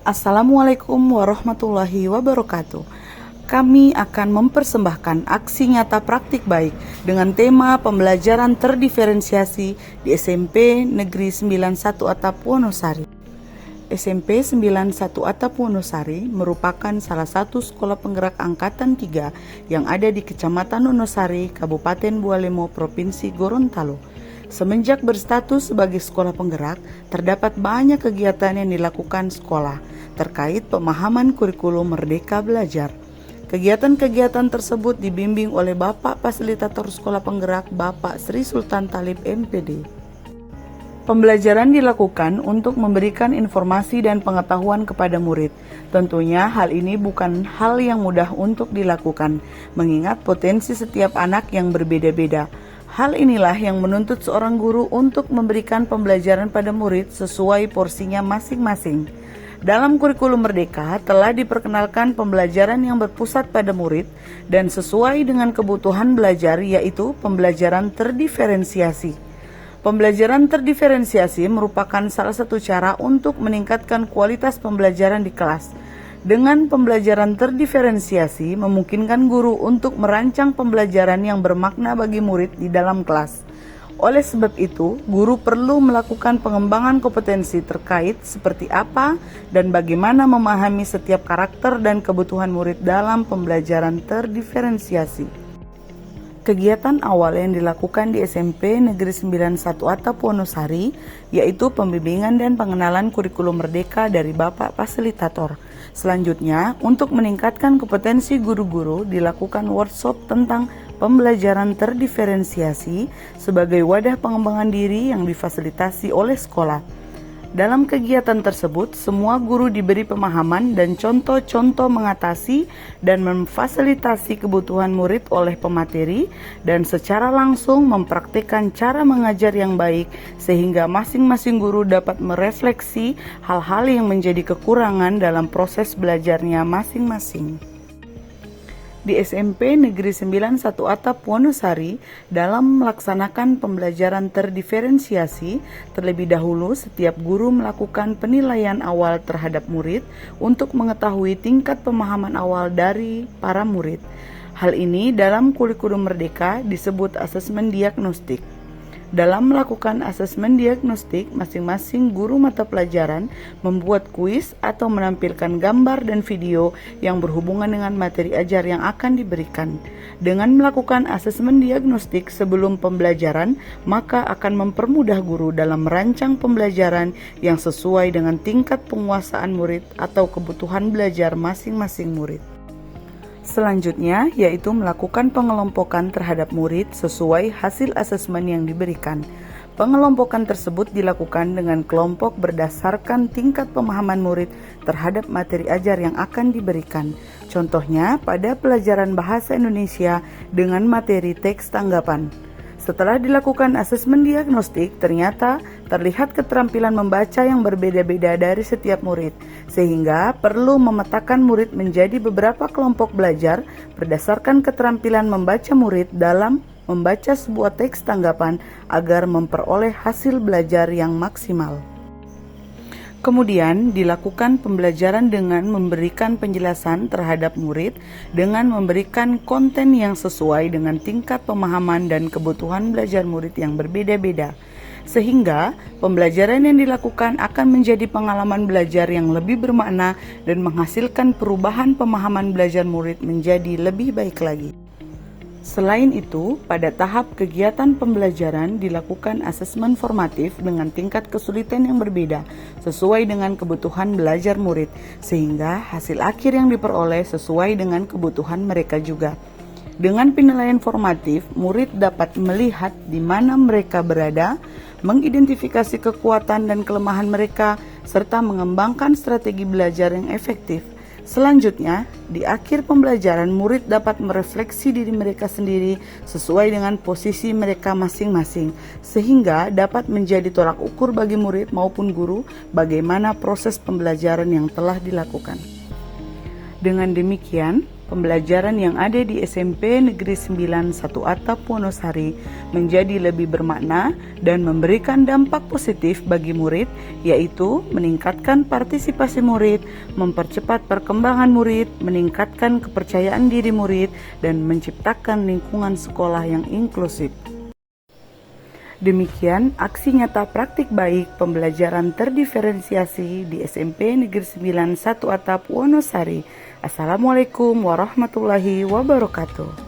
Assalamualaikum warahmatullahi wabarakatuh. Kami akan mempersembahkan aksi nyata praktik baik dengan tema pembelajaran terdiferensiasi di SMP Negeri 91 Atap Wonosari. SMP 91 Atap Wonosari merupakan salah satu sekolah penggerak angkatan 3 yang ada di Kecamatan Wonosari, Kabupaten Bualemo, Provinsi Gorontalo. Semenjak berstatus sebagai sekolah penggerak, terdapat banyak kegiatan yang dilakukan sekolah terkait pemahaman kurikulum Merdeka Belajar. Kegiatan-kegiatan tersebut dibimbing oleh Bapak Fasilitator Sekolah Penggerak, Bapak Sri Sultan Talib MPD. Pembelajaran dilakukan untuk memberikan informasi dan pengetahuan kepada murid. Tentunya hal ini bukan hal yang mudah untuk dilakukan, mengingat potensi setiap anak yang berbeda-beda. Hal inilah yang menuntut seorang guru untuk memberikan pembelajaran pada murid sesuai porsinya masing-masing. Dalam kurikulum Merdeka telah diperkenalkan pembelajaran yang berpusat pada murid dan sesuai dengan kebutuhan belajar, yaitu pembelajaran terdiferensiasi. Pembelajaran terdiferensiasi merupakan salah satu cara untuk meningkatkan kualitas pembelajaran di kelas. Dengan pembelajaran terdiferensiasi memungkinkan guru untuk merancang pembelajaran yang bermakna bagi murid di dalam kelas. Oleh sebab itu, guru perlu melakukan pengembangan kompetensi terkait seperti apa dan bagaimana memahami setiap karakter dan kebutuhan murid dalam pembelajaran terdiferensiasi. Kegiatan awal yang dilakukan di SMP Negeri 91 Atap Wonosari yaitu pembimbingan dan pengenalan kurikulum Merdeka dari Bapak Fasilitator. Selanjutnya, untuk meningkatkan kompetensi guru-guru dilakukan workshop tentang pembelajaran terdiferensiasi sebagai wadah pengembangan diri yang difasilitasi oleh sekolah. Dalam kegiatan tersebut, semua guru diberi pemahaman dan contoh-contoh mengatasi dan memfasilitasi kebutuhan murid oleh pemateri dan secara langsung mempraktikkan cara mengajar yang baik sehingga masing-masing guru dapat merefleksi hal-hal yang menjadi kekurangan dalam proses belajarnya masing-masing. Di SMP Negeri 91 Atap Wonosari, dalam melaksanakan pembelajaran terdiferensiasi, terlebih dahulu setiap guru melakukan penilaian awal terhadap murid untuk mengetahui tingkat pemahaman awal dari para murid. Hal ini dalam kurikulum Merdeka disebut asesmen diagnostik. Dalam melakukan asesmen diagnostik, masing-masing guru mata pelajaran membuat kuis atau menampilkan gambar dan video yang berhubungan dengan materi ajar yang akan diberikan. Dengan melakukan asesmen diagnostik sebelum pembelajaran, maka akan mempermudah guru dalam merancang pembelajaran yang sesuai dengan tingkat penguasaan murid atau kebutuhan belajar masing-masing murid. Selanjutnya, yaitu melakukan pengelompokan terhadap murid sesuai hasil asesmen yang diberikan. Pengelompokan tersebut dilakukan dengan kelompok berdasarkan tingkat pemahaman murid terhadap materi ajar yang akan diberikan. Contohnya, pada pelajaran Bahasa Indonesia dengan materi teks tanggapan. Setelah dilakukan asesmen diagnostik, ternyata terlihat keterampilan membaca yang berbeda-beda dari setiap murid, sehingga perlu memetakan murid menjadi beberapa kelompok belajar berdasarkan keterampilan membaca murid dalam membaca sebuah teks tanggapan agar memperoleh hasil belajar yang maksimal. Kemudian dilakukan pembelajaran dengan memberikan penjelasan terhadap murid dengan memberikan konten yang sesuai dengan tingkat pemahaman dan kebutuhan belajar murid yang berbeda-beda. Sehingga pembelajaran yang dilakukan akan menjadi pengalaman belajar yang lebih bermakna dan menghasilkan perubahan pemahaman belajar murid menjadi lebih baik lagi. Selain itu, pada tahap kegiatan pembelajaran dilakukan asesmen formatif dengan tingkat kesulitan yang berbeda sesuai dengan kebutuhan belajar murid, sehingga hasil akhir yang diperoleh sesuai dengan kebutuhan mereka juga. Dengan penilaian formatif, murid dapat melihat di mana mereka berada, mengidentifikasi kekuatan dan kelemahan mereka, serta mengembangkan strategi belajar yang efektif. Selanjutnya, di akhir pembelajaran murid dapat merefleksi diri mereka sendiri sesuai dengan posisi mereka masing-masing, sehingga dapat menjadi tolak ukur bagi murid maupun guru bagaimana proses pembelajaran yang telah dilakukan. Dengan demikian, pembelajaran yang ada di SMP Negeri 9 1 Atap Wonosari menjadi lebih bermakna dan memberikan dampak positif bagi murid, yaitu meningkatkan partisipasi murid, mempercepat perkembangan murid, meningkatkan kepercayaan diri murid, dan menciptakan lingkungan sekolah yang inklusif. Demikian aksi nyata praktik baik pembelajaran terdiferensiasi di SMP Negeri 9 1 Atap Wonosari. Assalamualaikum warahmatullahi wabarakatuh.